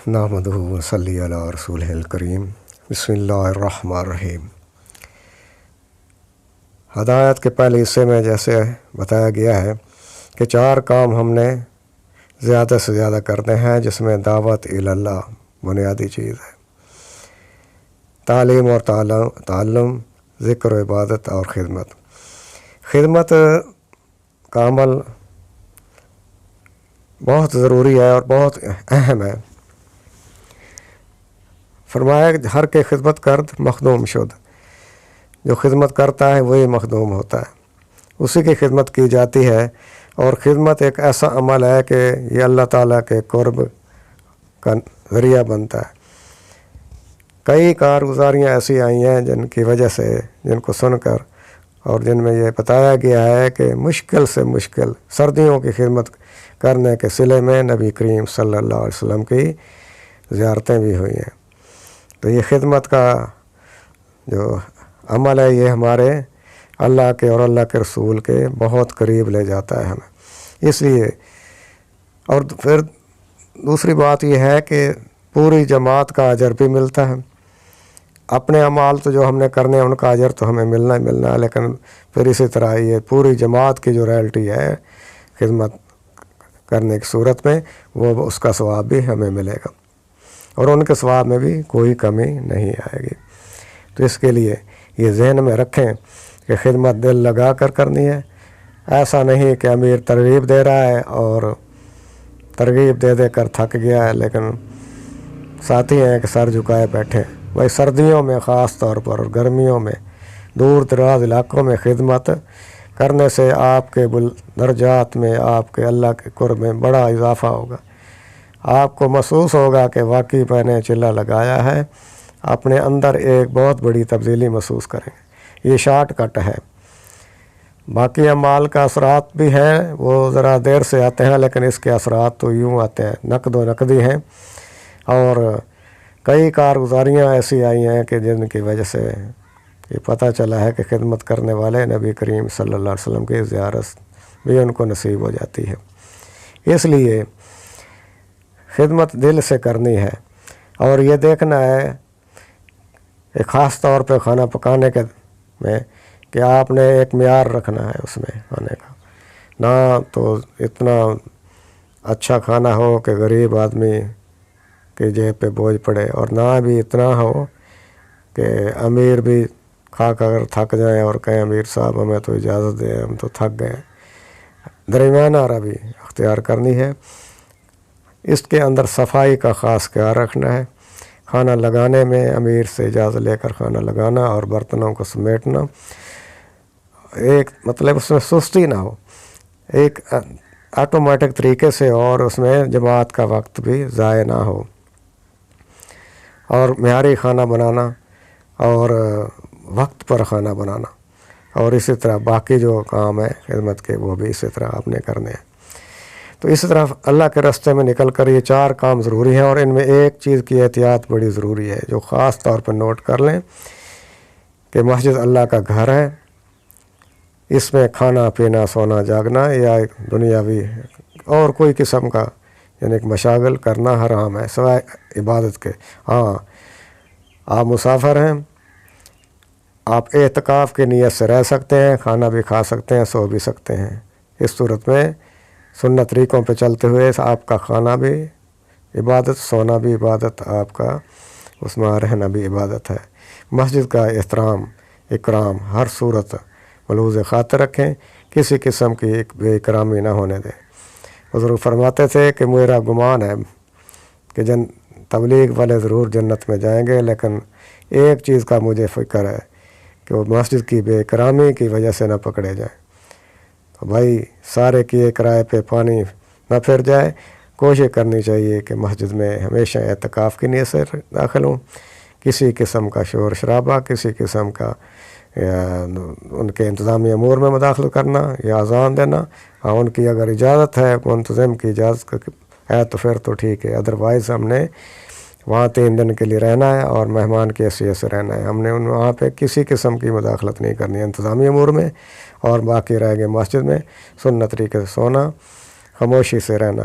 نحمدہ و صلی علی رسولہ الکریم بسم اللہ الرحمن الرحیم۔ ہدایت کے پہلے حصے میں جیسے بتایا گیا ہے کہ 4 کام ہم نے زیادہ سے زیادہ کرنے ہیں، جس میں دعوت اللہ بنیادی چیز ہے، تعلیم اور تعلم، ذکر و عبادت اور خدمت۔ خدمت کا عمل بہت ضروری ہے اور بہت اہم ہے۔ فرمایا کہ ہر کے خدمت کرد مخدوم شد، جو خدمت کرتا ہے وہی مخدوم ہوتا ہے، اسی کی خدمت کی جاتی ہے۔ اور خدمت ایک ایسا عمل ہے کہ یہ اللہ تعالیٰ کے قرب کا ذریعہ بنتا ہے۔ کئی کارگزاریاں ایسی آئی ہیں جن کو سن کر اور جن میں یہ بتایا گیا ہے کہ مشکل سے مشکل سردیوں کی خدمت کرنے کے صلے میں نبی کریم صلی اللہ علیہ وسلم کی زیارتیں بھی ہوئی ہیں۔ تو یہ خدمت کا جو عمل ہے یہ ہمارے اللہ کے اور اللہ کے رسول کے بہت قریب لے جاتا ہے ہمیں۔ اس لیے اور پھر دوسری بات یہ ہے کہ پوری جماعت کا اجر بھی ملتا ہے۔ اپنے اعمال تو جو ہم نے کرنے ہیں ان کا اجر تو ہمیں ملنا ہی ملنا ہے، لیکن پھر اسی طرح یہ پوری جماعت کی جو ریئلٹی ہے خدمت کرنے کی صورت میں، وہ اس کا ثواب بھی ہمیں ملے گا اور ان کے ثواب میں بھی کوئی کمی نہیں آئے گی۔ تو اس کے لیے یہ ذہن میں رکھیں کہ خدمت دل لگا کر کرنی ہے۔ ایسا نہیں کہ امیر ترغیب دے رہا ہے اور ترغیب دے دے کر تھک گیا ہے، لیکن ساتھی ہیں کہ سر جھکائے بیٹھے۔ بھائی سردیوں میں خاص طور پر اور گرمیوں میں دور دراز علاقوں میں خدمت کرنے سے آپ کے درجات میں، آپ کے اللہ کے قرب میں بڑا اضافہ ہوگا۔ آپ کو محسوس ہوگا کہ واقعی میں نے چلہ لگایا ہے، اپنے اندر ایک بہت بڑی تبدیلی محسوس کریں گے۔ یہ شارٹ کٹ ہے۔ باقی اعمال کا اثرات بھی ہیں، وہ ذرا دیر سے آتے ہیں، لیکن اس کے اثرات تو یوں آتے ہیں، نقد و نقدی ہیں۔ اور کئی کارگزاریاں ایسی آئی ہیں کہ جن کی وجہ سے یہ پتہ چلا ہے کہ خدمت کرنے والے نبی کریم صلی اللہ علیہ وسلم کی زیارت بھی ان کو نصیب ہو جاتی ہے۔ اس لیے خدمت دل سے کرنی ہے اور یہ دیکھنا ہے کہ خاص طور پہ کھانا پکانے کے میں کہ آپ نے ایک معیار رکھنا ہے اس میں کھانے کا، نہ تو اتنا اچھا کھانا ہو کہ غریب آدمی کی جیب پہ بوجھ پڑے، اور نہ بھی اتنا ہو کہ امیر بھی کھا کر تھک جائیں اور کہیں امیر صاحب ہمیں تو اجازت دیں، ہم تو تھک گئے۔ درمیانہ روی اختیار کرنی ہے۔ اس کے اندر صفائی کا خاص خیال رکھنا ہے۔ کھانا لگانے میں امیر سے اجازت لے کر کھانا لگانا اور برتنوں کو سمیٹنا، ایک مطلب اس میں سستی نہ ہو، ایک آٹومیٹک طریقے سے، اور اس میں جماعت کا وقت بھی ضائع نہ ہو، اور معیاری کھانا بنانا اور وقت پر کھانا بنانا، اور اسی طرح باقی جو کام ہے خدمت کے وہ بھی اسی طرح آپ نے کرنے ہیں۔ تو اسی طرح اللہ کے راستے میں نکل کر یہ 4 کام ضروری ہیں، اور ان میں ایک چیز کی احتیاط بڑی ضروری ہے جو خاص طور پر نوٹ کر لیں کہ مسجد اللہ کا گھر ہے، اس میں کھانا پینا سونا جاگنا یا دنیاوی اور کوئی قسم کا یعنی کہ مشاغل کرنا حرام ہے سوائے عبادت کے۔ ہاں آپ مسافر ہیں، آپ اعتکاف کی نیت سے رہ سکتے ہیں، کھانا بھی کھا سکتے ہیں، سو بھی سکتے ہیں۔ اس صورت میں سنت طریقوں پہ چلتے ہوئے آپ کا کھانا بھی عبادت، سونا بھی عبادت، آپ کا اس میں رہنا بھی عبادت ہے۔ مسجد کا احترام اکرام ہر صورت ملحوظ خاطر رکھیں، کسی قسم کی بے اکرامی نہ ہونے دیں۔ حضور فرماتے تھے کہ میرا گمان ہے کہ تبلیغ والے ضرور جنت میں جائیں گے، لیکن ایک چیز کا مجھے فکر ہے کہ وہ مسجد کی بے اکرامی کی وجہ سے نہ پکڑے جائیں۔ تو بھائی سارے کیے کرائے پہ پانی نہ پھر جائے، کوشش کرنی چاہیے کہ مسجد میں ہمیشہ اعتکاف کی نیت سے داخل ہوں، کسی قسم کا شور شرابہ، کسی قسم کا ان کے انتظامی امور میں مداخلت کرنا یا اذان دینا، ہاں ان کی اگر اجازت ہے، منتظم کی اجازت ہے تو پھر تو ٹھیک ہے، ادروائز ہم نے وہاں 3 دن کے لیے رہنا ہے اور مہمان کی حیثیت سے رہنا ہے، ہم نے وہاں پہ کسی قسم کی مداخلت نہیں کرنی ہے انتظامی امور میں، اور باقی رہ گئے مسجد میں سنت طریقے سے سونا، خاموشی سے رہنا۔